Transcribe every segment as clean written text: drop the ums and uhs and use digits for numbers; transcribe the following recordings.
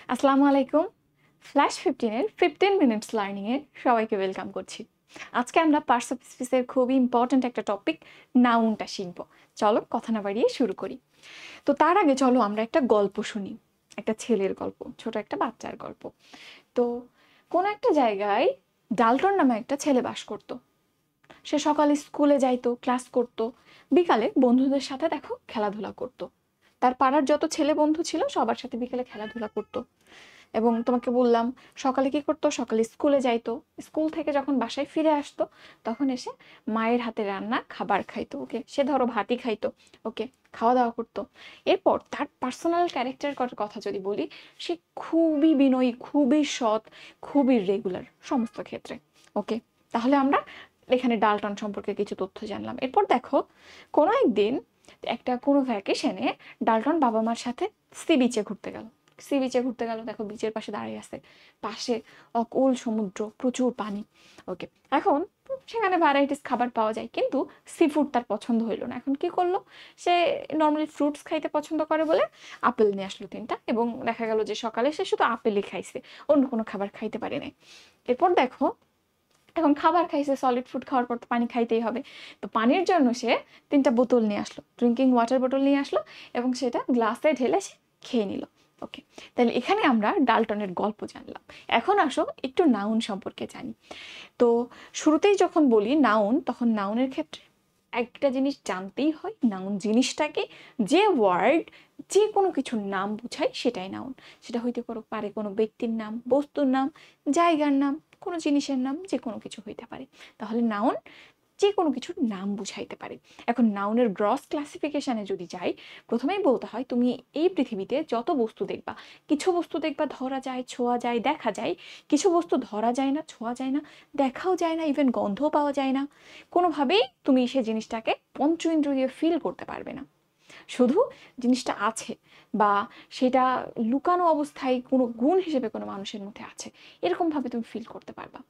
আসসালামু আলাইকুম। ফ্ল্যাশ 15 এর 15 মিনিটস লার্নিং এ সবাইকে ওয়েলকাম করছি। আজকে আমরা পার্টস অফ স্পিচের খুবই ইম্পর্ট্যান্ট একটা টপিক নাউনটা শিখব। চলো কথা না বাড়িয়ে শুরু করি। তো তার আগে চলো আমরা একটা গল্প শুনি। একটা ছেলের গল্প, ছোট একটা বাচ্চার গল্প। তো কোন একটা জায়গায় ডাল্টন নামে একটা ছেলে বাস করত। সে সকালে স্কুলে যাইতো, ক্লাস করত, বিকালে বন্ধুদের সাথে দেখো খেলাধুলা করত। তার পাড়ার যত ছেলে বন্ধু ছিল সবার সাথে বিকেলে খেলাধুলা করতো। এবং তোমাকে বললাম সকালে কি করতো, সকালে স্কুলে যাইতো, স্কুল থেকে যখন বাসায় ফিরে আসতো তখন এসে মায়ের হাতে রান্না খাবার খাইতো। ওকে, সে ধরো ভাতই খাইতো। ওকে, খাওয়া দাওয়া করতো। এরপর তার পার্সোনাল ক্যারেক্টারের কথা যদি বলি, সে খুবই বিনয়ী, খুবই সৎ, খুবই রেগুলার সমস্ত ক্ষেত্রে। ওকে, তাহলে আমরা এখানে ডাল্টন সম্পর্কে কিছু তথ্য জানলাম। এরপর দেখো কোনো একদিন কোনো ভ্যাকেশনে ডাল্টন বাবা মার সাথে সি বিচে ঘুরতে গেল। দেখো বিচের পাশে দাঁড়িয়ে আছে, পাশে অকুল সমুদ্র, প্রচুর পানি। ওকে, এখন সেখানে ভ্যারাইটিস খাবার পাওয়া যায়, কিন্তু সি ফুড তার পছন্দ হইলো না। এখন কি করলো, সে নর্মালি ফ্রুটস খাইতে পছন্দ করে বলে আপেল নিয়ে আসলো 3টা, এবং দেখা গেল যে সকালে সে শুধু আপেলই খাইছে, অন্য কোনো খাবার খাইতে পারে নাই। এরপর দেখো এখন খাবার খাইছে, সলিড ফুড খাওয়ার পর তো পানি খাইতেই হবে। তো পানির জন্য সে 3টা বোতল নিয়ে আসলো, ড্রিঙ্কিং ওয়াটার বোতল নিয়ে আসলো, এবং সেটা গ্লাসে ঢেলে সে খেয়ে নিল। ওকে, তাহলে এখানে আমরা ডাল্টনের গল্প জানলাম। এখন আসো একটু নাউন সম্পর্কে জানি। তো শুরুতেই যখন বলি নাউন, তখন নাউনের ক্ষেত্রে একটা জিনিস জানতেই হয়, নাউন জিনিসটাকে, যে ওয়ার্ড যে কোনো কিছুর নাম বোঝায় সেটাই নাউন। সেটা হইতে পারে কোনো ব্যক্তির নাম, বস্তুর নাম, জায়গার নাম, কোনো জিনিসের নাম, যে কোনো কিছু হইতে পারে। তাহলে নাউন যে কোনো কিছুর নাম বুঝাইতে পারে। এখন নাউনের গ্রস ক্লাসিফিকেশনে যদি যাই, প্রথমেই বলতে হয় তুমি এই পৃথিবীতে যত বস্তু দেখবা, কিছু বস্তু দেখবা ধরা যায়, ছোঁয়া যায়, দেখা যায়। কিছু বস্তু ধরা যায় না, ছোঁয়া যায় না, দেখাও যায় না, ইভেন গন্ধও পাওয়া যায় না। কোনোভাবেই তুমি সেই জিনিসটাকে পঞ্চ ইন্দ্রিয় দিয়ে ফিল করতে পারবে না। শুধু জিনিসটা আছে, বা সেটা লুকানো অবস্থায় কোনো গুণ হিসেবে কোনো মানুষের মধ্যে আছে, এরকমভাবে তুমি ফিল করতে পারবা।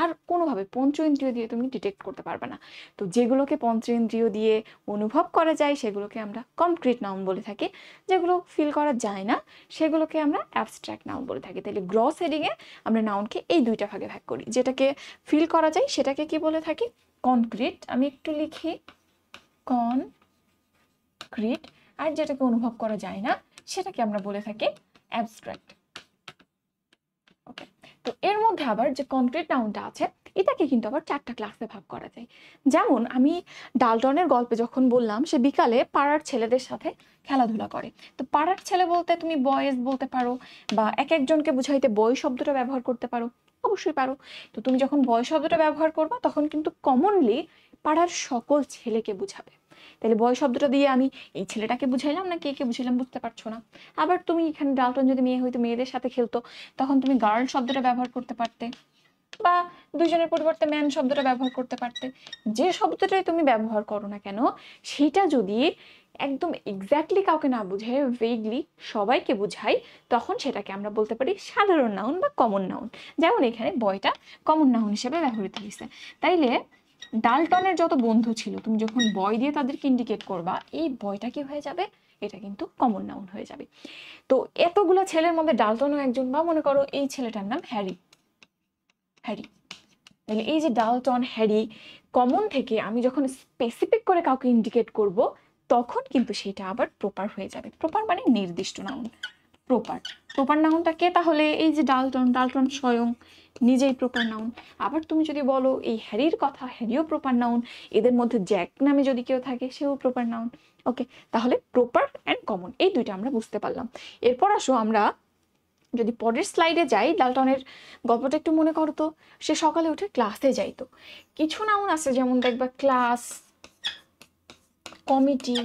আর কোনোভাবে পঞ্চ ইন্দ্রিয় দিয়ে তুমি ডিটেক্ট করতে পারবে না। তো যেগুলোকে পঞ্চ ইন্দ্রিয় দিয়ে অনুভব করা যায় সেগুলোকে আমরা কনক্রিট নাউন বলে থাকি। যেগুলো ফিল করা যায় না সেগুলোকে আমরা অ্যাবস্ট্রাক্ট নাউন বলে থাকি। তাহলে গ্রস হেডিংয়ে আমরা নাউনকে এই 2টা ভাগে ভাগ করি। যেটাকে ফিল করা যায় সেটাকে কি বলে থাকি? কনক্রিট। আমি একটু লিখি, কনক্রিট। আর যেটাকে অনুভব করা যায় না সেটাকে আমরা বলে থাকি অ্যাবস্ট্রাক্ট। ওকে, তো এর মধ্যে আবার যে কনক্রিট নাউনটা আছে, এটাকে কিন্তু আবার 4টা ক্লাসে ভাগ করা যায়। যেমন আমি ডাল্টনের গল্পে যখন বললাম সে বিকালে পাড়ার ছেলেদের সাথে খেলাধুলা করে। তো পাড়ার ছেলে বলতে তুমি বয়েজ বলতে পারো, বা এক একজনকে বুঝাইতে বয় শব্দটা ব্যবহার করতে পারো, অবশ্যই পারো। তো তুমি যখন বয় শব্দটা ব্যবহার করবা তখন কিন্তু কমনলি পাড়ার সকল ছেলেকে বুঝাবে। তাহলে বয় শব্দটা দিয়ে আমি এই ছেলেটাকে বুঝাইলাম না কে কে বুঝাইলাম বুঝতে পারছো না। আবার তুমি এখানে ডাল্টন যদি মেয়ে হইতো, মেয়েদের সাথে খেলতো, তখন তুমি গার্ল শব্দটা ব্যবহার করতে পারতে, বা দুইজনের পরিবর্তে ম্যান শব্দটা ব্যবহার করতে পারতে। যে শব্দটাই তুমি ব্যবহার করো না কেন, সেটা যদি একদম এক্স্যাক্টলি কাউকে না বুঝায়, ভেগলি সবাইকে বুঝাই, তখন সেটাকে আমরা বলতে পারি সাধারণ নাউন বা কমন নাউন। যেমন এখানে বয়টা কমন নাউন হিসেবে ব্যবহৃত হয়েছে। তাইলে ডাল্টনের যত বন্ধু ছিল, তুমি যখন বয় দিয়ে তাদেরকে ইন্ডিকেট করবা, এই বয়টা কি হয়ে যাবে? এটা কিন্তু কমন নাউন হয়ে যাবে। তো এতগুলো ছেলের মধ্যে ডাল্টনও একজন, বা মনে করো এই ছেলেটার নাম হ্যারি। তাহলে এই যে ডাল্টন, হ্যারি, কমন থেকে আমি যখন স্পেসিফিক করে কাউকে ইন্ডিকেট করব, তখন কিন্তু সেটা আবার প্রপার হয়ে যাবে। প্রপার মানে নির্দিষ্ট নাউন। প্রপার নাউনটা কে? তাহলে এই যে ডাল্টন স্বয়ং নিজেই প্রপার নাউন। আবার তুমি যদি বলো এই হ্যারির কথা, হ্যারিও প্রপার নাউন। এদের মধ্যে জ্যাক নামে যদি কেউ থাকে, সেও প্রপার নাউন। ওকে, তাহলে প্রপার অ্যান্ড কমন এই 2টা আমরা বুঝতে পারলাম। এরপর আসো আমরা যদি পরের স্লাইডে যাই, ডাল্টনের গল্পটা একটু মনে করো তো। সে সকালে উঠে ক্লাসে যাইতো। কিছু নাউন আছে যেমন দেখবা ক্লাস, কমিটি।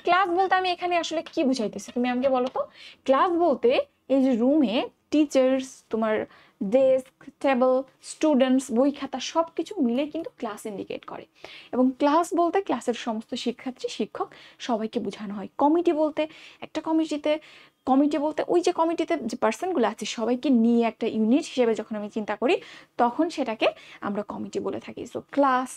ক্লাস বলতে আমি এখানে আসলে কি বুঝাইতেছি তুমি আমাকে বলো তো। ক্লাস বলতে এই যে রুমে টিচার্স, তোমার ডেস্ক, টেবল, স্টুডেন্টস, বই খাতা সব কিছু মিলে কিন্তু ক্লাস ইন্ডিকেট করে। এবং ক্লাস বলতে ক্লাসের সমস্ত শিক্ষার্থী, শিক্ষক সবাইকে বোঝানো হয়। কমিটি বলতে একটা কমিটি বলতে ওই যে কমিটিতে যে পার্সনগুলো আছে সবাইকে নিয়ে একটা ইউনিট হিসেবে যখন আমি চিন্তা করি, তখন সেটাকে আমরা কমিটি বলে থাকি। সো ক্লাস,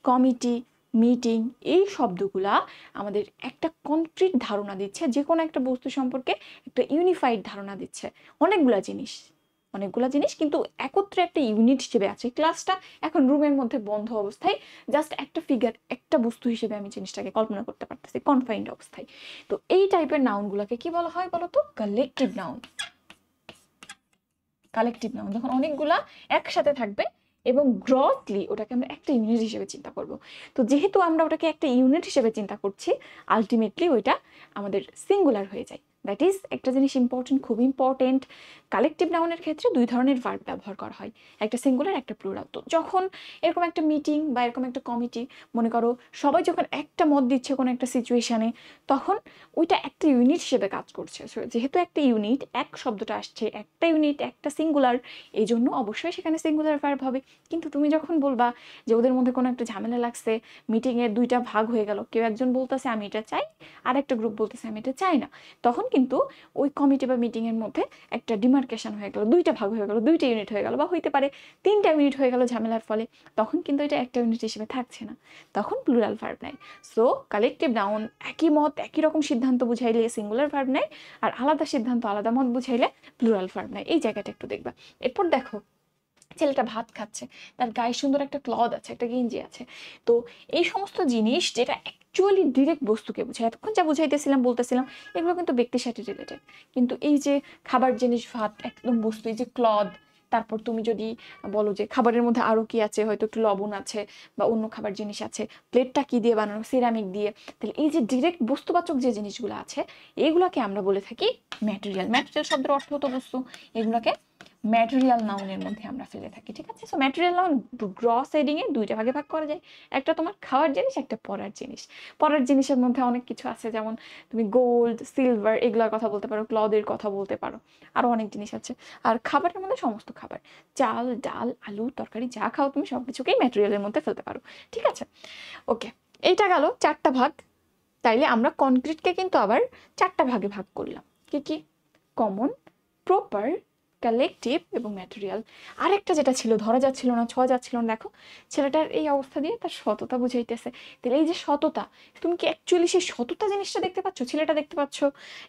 কমিটি, মিটিং, এই শব্দগুলা আমাদের একটা কনক্রিট ধারণা দিচ্ছে, যে কোনো একটা বস্তু সম্পর্কে একটা ইউনিফাইড ধারণা দিচ্ছে। অনেকগুলা জিনিস কিন্তু একত্রে একটা ইউনিট হিসেবে আছে। ক্লাসটা এখন রুমের মধ্যে বন্ধ অবস্থায় জাস্ট একটা ফিগার, একটা বস্তু হিসেবে আমি জিনিসটাকে কল্পনা করতে পারতেছি কনফাইন্ড অবস্থায়। তো এই টাইপের নাউনগুলোকে কি বলা হয় বলতো? Collective noun. কালেকটিভ নাউন যখন অনেকগুলা একসাথে থাকবে এবং গ্রসলি ওটাকে আমরা একটা ইউনিট হিসেবে চিন্তা করব। তো যেহেতু আমরা ওটাকে একটা ইউনিট হিসেবে চিন্তা করছি, আলটিমেটলি ওইটা আমাদের সিঙ্গুলার হয়ে যায়। দ্যাট ইজ একটা জিনিস ইম্পর্টেন্ট, খুব ইম্পর্টেন্ট। কালেকটিভ নাউনের ক্ষেত্রে দুই ধরনের ভার্ব ব্যবহার করা হয়, একটা সিঙ্গুলার, একটা প্লুরাল। তো যখন এরকম একটা মিটিং বা এরকম একটা কমিটি, মনে করো সবাই যখন একটা মত দিচ্ছে কোনো একটা সিচুয়েশনে, তখন ওইটা একটা ইউনিট হিসেবে কাজ করছে। যেহেতু একটা ইউনিট, এক শব্দটা আসছে, একটা ইউনিট, একটা সিঙ্গুলার, এই জন্য অবশ্যই সেখানে সিঙ্গুলার ভার্ব হবে। কিন্তু তুমি যখন বলবা যে ওদের মধ্যে কোনো একটা ঝামেলা লাগছে, মিটিংয়ের দুইটা ভাগ হয়ে গেল, কেউ একজন বলতেছে আমি এটা চাই, আর একটা গ্রুপ বলতেছে আমি এটা চাই না, তখন কিন্তু ওই কমিটি বা মিটিংয়ের মধ্যে একটা ডিমার্কেশন হয়ে গেল, দুইটা ভাগ হয়ে গেল, দুইটা ইউনিট হয়ে গেল, বা হইতে পারে তিনটা ইউনিট হয়ে গেল ঝামেলার ফলে। তখন কিন্তু এটা একটা ইউনিট হিসেবে থাকছে না, তখন প্লুরাল ভার্ব নেয়। সো কালেকটিভ নাউন একই মত, একই রকম সিদ্ধান্ত বুঝাইলে সিঙ্গুলার ভার্ব নেয়, আর আলাদা সিদ্ধান্ত, আলাদা মত বুঝাইলে প্লুরাল ভার্ব নেয়। এই জায়গাটা একটু দেখবা। এরপর দেখো, ছেলেটা ভাত খাচ্ছে, তার গায়ে সুন্দর একটা ক্লথ আছে, একটা গেঞ্জি আছে। তো এই সমস্ত জিনিস যেটা অ্যাকচুয়ালি ডিরেক্ট বস্তুকে বোঝায়, এতক্ষণ যা বুঝাইতেছিলাম, বলতেছিলাম, এগুলো কিন্তু ব্যক্তির সাথে রিলেটেড। কিন্তু এই যে খাবার জিনিস, ভাত একদম বস্তু, এই যে ক্লথ, তারপর তুমি যদি বলো যে খাবারের মধ্যে আরো কি আছে, হয়তো একটু লবণ আছে বা অন্য খাবার জিনিস আছে, প্লেটটা কি দিয়ে বানানো, সিরামিক দিয়ে, তাহলে এই যে ডিরেক্ট বস্তুবাচক যে জিনিসগুলো আছে, এগুলোকে আমরা বলে থাকি ম্যাটেরিয়াল। ম্যাটেরিয়াল শব্দের অর্থ হতো বস্তু, এগুলোকে ম্যাটেরিয়াল নাউনের মধ্যে আমরা ফেলে থাকি। ঠিক আছে? So material noun gross heading এ দুইটা ভাগে ভাগ করা যায়, একটা তোমার খাওয়ার জিনিস, একটা পড়ার জিনিস। পড়ার জিনিসের মধ্যে অনেক কিছু আছে, যেমন তুমি গোল্ড, সিলভার, এগুলোর কথা বলতে পারো, ক্লথের কথা বলতে পারো, আরো অনেক জিনিস আছে। আর খাবারের মধ্যে সমস্ত খাবার, চাল, ডাল, আলু, তরকারি, যা খাও তুমি সবকিছুকেই ম্যাটেরিয়ালের মধ্যে ফেলতে পারো। ঠিক আছে? ওকে, এইটা গেল চারটা ভাগ। তাইলে আমরা কনক্রিটকে কিন্তু আবার চারটা ভাগে ভাগ করলাম। কি কি? কমন, প্রপার, কালেকটিভ এবং ম্যাটেরিয়াল। আরেকটা যেটা ছিল, ধরা যাচ্ছিল না, ছোঁয়া যাচ্ছিল না, দেখো ছেলেটার এই অবস্থা দিয়ে তার সততা বুঝাইতেছে। তাহলে এই যে সততা, তুমি কি অ্যাকচুয়ালি সেই সততা জিনিসটা দেখতে পাচ্ছ? ছেলেটা দেখতে পাচ্ছ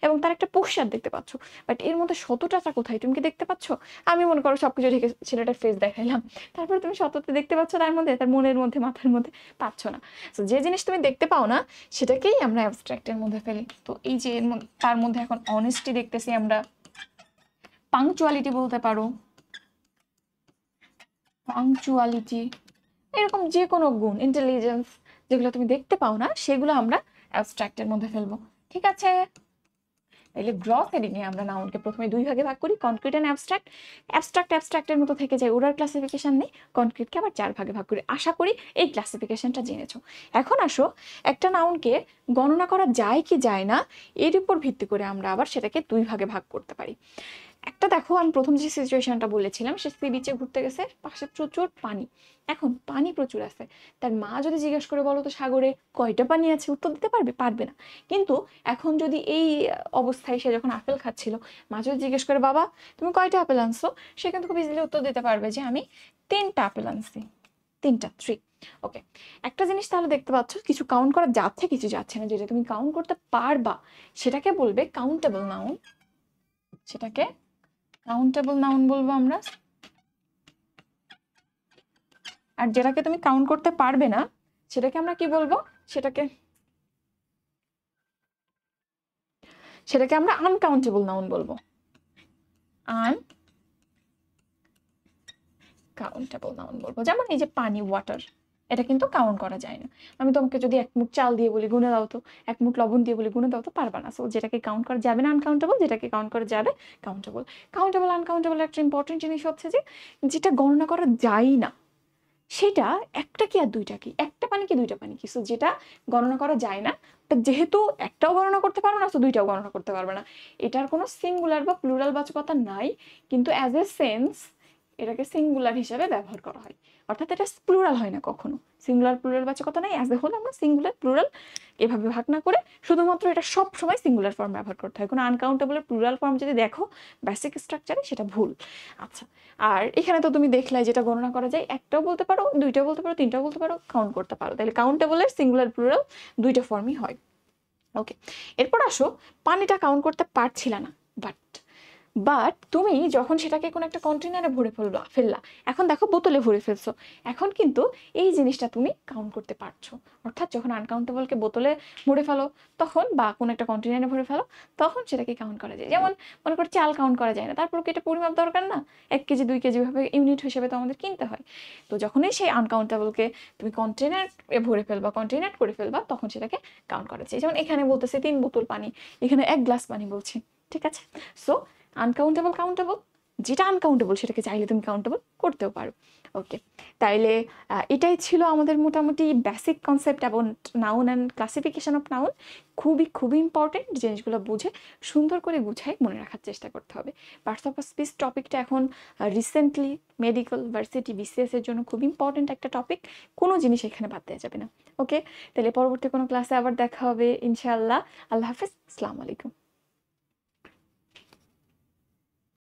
এবং তার একটা পোশাক দেখতে পাচ্ছ, বাট এর মধ্যে সততাটা কোথায় তুমি কি দেখতে পাচ্ছ? আমি মনে করো সবকিছু ঢেকে ছেলেটার ফেস দেখাইলাম, তারপরে তুমি সততা দেখতে পাচ্ছ তার মধ্যে? তার মনের মধ্যে, মাথার মধ্যে পাচ্ছ না। তো যে জিনিস তুমি দেখতে পাও না, সেটাকেই আমরা অ্যাবস্ট্রাক্টের মধ্যে ফেলি। তো এই যে এর মধ্যে, তার মধ্যে এখন অনেস্টি দেখতেছি আমরা, পাংচুয়ালিটি বলতে পারো, পাংচুয়ালিটি, এরকম যে কোনো গুণ, ইন্টেলিজেন্স, যেগুলো তুমি দেখতে পাও না, সেগুলো আমরা অ্যাবস্ট্রাক্টের মধ্যে ফেলবো। ঠিক আছে? তাহলে গ্রস হেডিংয়ে আমরা নাউনকে প্রথমে দুই ভাগে ভাগ করি, কনক্রিট এন্ড অ্যাবস্ট্রাক্ট। অ্যাবস্ট্রাক্টের মতো থেকে যায়, ওরার ক্লাসিফিকেশন নেই। কনক্রিটকে আবার চার ভাগে ভাগ করি। আশা করি এই ক্লাসিফিকেশনটা জেনেছো। এখন আসো, একটা নাউনকে গণনা করা যায় কি যায় না, এর উপর ভিত্তি করে আমরা আবার সেটাকে দুই ভাগে ভাগ করতে পারি। একটা দেখো, আমি প্রথম যে সিচুয়েশনটা বলেছিলাম, সে সি বিচে ঘুরতে গেছে, পাশে প্রচুর পানি। এখন পানি প্রচুর আছে, তার মা যদি জিজ্ঞেস করে বলো তো সাগরে কয়টা পানি আছে, উত্তর দিতে পারবে? পারবে না। কিন্তু এখন যদি এই অবস্থায় সে যখন আপেল খাচ্ছিল, মা যদি জিজ্ঞেস করে বাবা তুমি কয়টা আপেল আনছো, সে কিন্তু খুব ইজিলি উত্তর দিতে পারবে যে আমি 3টা আপেল আনছি, 3টা, 3। ওকে, একটা জিনিস তাহলে দেখতে পাচ্ছ, কিছু কাউন্ট করা যাচ্ছে, কিছু যাচ্ছে না। যেটা তুমি কাউন্ট করতে পারবা সেটাকে বলবে কাউন্টেবল নাউন, সেটাকে কাউন্টেবল নাউন বলবো আমরা। আর যেটাকে তুমি কাউন্ট করতে পারবে না, সেটাকে আমরা কি বলবো? সেটাকে আমরা আনকাউন্টেবল নাউন বলবো। আনকাউন্টেবল নাউন বলবো। যেমন এই যে পানি, ওয়াটার, এটা কিন্তু কাউন্ট করা যায় না। আমি তোমাকে যদি এক মুঠ চাল দিয়ে বলি গুনে দাও তো, এক মুঠ লবণ দিয়ে বলি গুনে দাও তো, পারবা না। সো যেটাকে কাউন্ট করা যাবে না আনকাউন্টেবল, যেটাকে কাউন্ট করা যাবে কাউন্টেবল। কাউন্টেবল, আনকাউন্টেবল একটা ইম্পর্টেন্ট জিনিস হচ্ছে যে যেটা গণনা করা যায় না, সেটা একটা কি আর দুইটা কি, একটা পানি কি দুইটা পানি কি। সো যেটা গণনা করা যায় না, যেহেতু একটাও গণনা করতে পারবে না, তো দুইটাও গণনা করতে পারবে না। এটার কোনো সিঙ্গুলার বা প্লুরাল বাচকতা নাই, কিন্তু অ্যাজ এ সেন্স এটাকে সিঙ্গুলার হিসেবে ব্যবহার করা হয়, অর্থাৎ এটা প্লুরাল হয় না কখনো। সিঙ্গুলার প্লুরাল বাচকতা নাই, অ্যাজ এ হোল আমরা সিঙ্গুলার প্লুরাল এভাবে ভাগ না করে শুধুমাত্র এটা সব সময় সিঙ্গুলার ফর্ম ব্যবহার করতে হয়। কোনো আনকাউন্টেবলের প্লুরাল ফর্ম যদি দেখো বেসিক স্ট্রাকচারে, সেটা ভুল। আচ্ছা, আর এখানে তো তুমি দেখলাই যেটা গণনা করা যায়, একটাও বলতে পারো, দুইটাও বলতে পারো, তিনটাও বলতে পারো, কাউন্ট করতে পারো। তাহলে কাউন্টেবলের সিঙ্গুলার প্লুরাল দুইটা ফর্মই হয়। ওকে, এরপর আসো, পানিটা কাউন্ট করতে পারছিলা না, বাট তুমি যখন সেটাকে কোনো একটা কন্টেনারে ভরে ফেললা, এখন দেখো বোতলে ভরে ফেলছো, এখন কিন্তু এই জিনিসটা তুমি কাউন্ট করতে পারছো। অর্থাৎ যখন আনকাউন্টেবলকে বোতলে ভরে ফেলো তখন, বা কোনো একটা কন্টেনারে ভরে ফেলো, তখন সেটাকে কাউন্ট করা যায়। যেমন মনে করো চাল কাউন্ট করা যায় না, তারপর কি এটা পরিমাপ দরকার না, 1 কেজি 2 কেজি ভাবে ইউনিট হিসেবে তো আমাদের কিনতে হয়। তো যখনই সেই আনকাউন্টেবলকে তুমি কন্টেনার ভরে ফেলবা, কন্টেনার করে ফেলবা, তখন সেটাকে কাউন্ট করা যায়। যেমন এখানে বলতেছে 3 বোতল পানি, এখানে 1 গ্লাস পানি বলছি, ঠিক আছে। সো আনকাউন্টেবল কাউন্টেবল, যেটা আনকাউন্টেবল সেটাকে চাইলে তুমি কাউন্টেবল করতেও পারো। ওকে, তাইলে এটাই ছিল আমাদের মোটামুটি বেসিক কনসেপ্ট এবং noun and classification of noun. খুবই খুবই ইম্পর্টেন্ট, জিনিসগুলো বুঝে সুন্দর করে গুছাই মনে রাখার চেষ্টা করতে হবে। পার্টস অফ স্পিচ টপিকটা এখন রিসেন্টলি মেডিকেল ভার্সিটি বিসিএস এর জন্য খুব ইম্পর্টেন্ট একটা টপিক, কোনো জিনিস এখানে বাদ দেওয়া যাবে না। ওকে, তাহলে পরবর্তী কোনো ক্লাসে আবার দেখা হবে ইনশাআল্লাহ। আল্লাহ হাফেজ, আসসালামু আলাইকুম।